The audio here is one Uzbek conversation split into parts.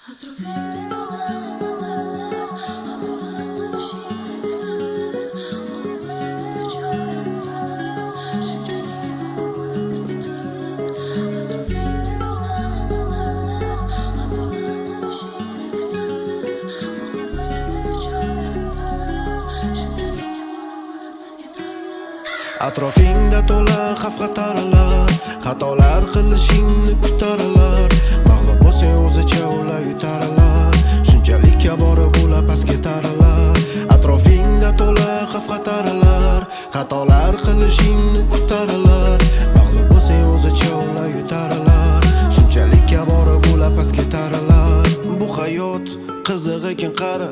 Atrofingda to'la xavf-xatarlar, xatolar qilishingni kutaralar. Mag'lub bo'lsang o'zicha ular yutaralar, shunchalik kabora bo'lib past ketaralar. Atrofingda to'la xavf-xatarlar, xatolar qilishingni kutaralar. Mag'lub bo'lsang o'zicha ular yutaralar, shunchalik kabora bo'lib past ketaralar. Bu hayot qiziq ekan qara,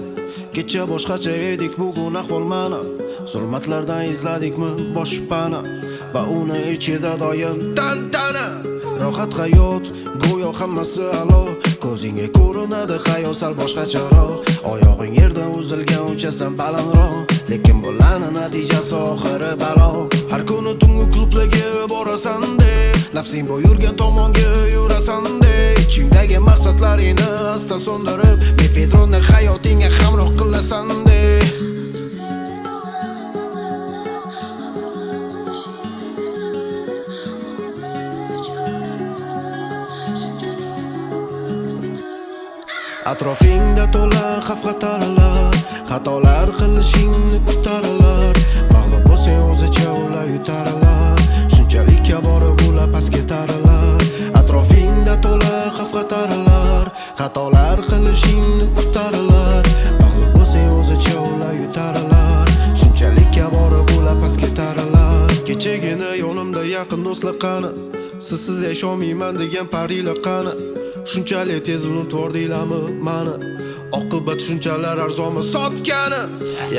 kecha boshqacha edik, bugun ahvol mana. Zulmatlardan izladikmi boshpana va uni ichida doim tantana. Rohat hayot, go'yo hammasi alo, ko'zingga ko'rinadi hayot sal boshqacharoq. Oyog'ing yerdan uzilgan uchasan balandroq, lekin bo'lani natijasi oxiri balo. Har kuni tungi klublarga borasan de, nafsing buyurgan tomonga yurasan de. Ichingdagi maqsadlaringni asta so'ndirib, mefedronni hayotingga hamroh qilasan de. Atrofingda to'la xavf-xatarlar, xatolar qilishingni kutaralar. Mag'lub bo'lsang o'zicha ular yutaralar, shunchalik kabora bo'lib past ketaralar. Atrofingda to'la xavf-xatarlar, xatolar qilishingni kutaralar. Mag'lub bo'lsang o'zicha ular yutaralar, shunchalik kabora bo'lib past ketaralar. Kechagina yonimda yaqin do'stlar qani, sizsiz yasholmayman degan parilar qani. Shunchalik tez unutvordilarmi mani, oqibat shunchalar arzonmi sotgani.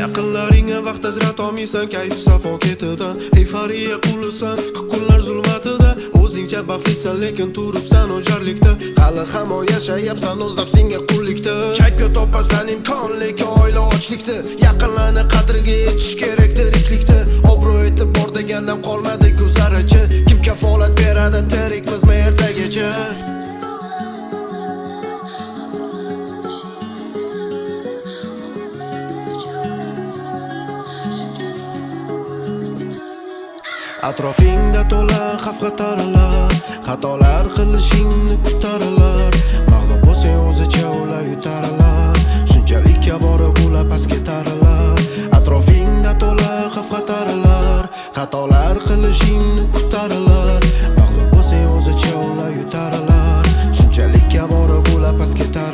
Yaqinlaringga vaqt ajrat olmaysan, kayf safo ketida. Euforiya qulasan kunlar zulmatida. O'zingcha baxtlisan lekin turibsan o'jarlikda. Hali hamon yashayapsan o'z nafsingga qullikda. Kayfga topasan imkon lekin oila ochlikda. Yaqinlarni qadriga yetish kerak tiriklikda. Obro' etib bor degandan qolmadi guzarachi. Kim kafolat beradi tirikmizmi ertagacha? Atrofingda to'la xavf-xatarlar, xatolar qilishingni kutaralar. Mag'lub bo'lsang o'zicha ular yutaralar, shunchalik kabora bo'lib past ketaralar. Atrofingda to'la xavf-xatarlar, xatolar qilishingni kutaralar. Mag'lub bo'lsang o'zicha ular yutaralar, shunchalik kabora bo'lib past ketaralar.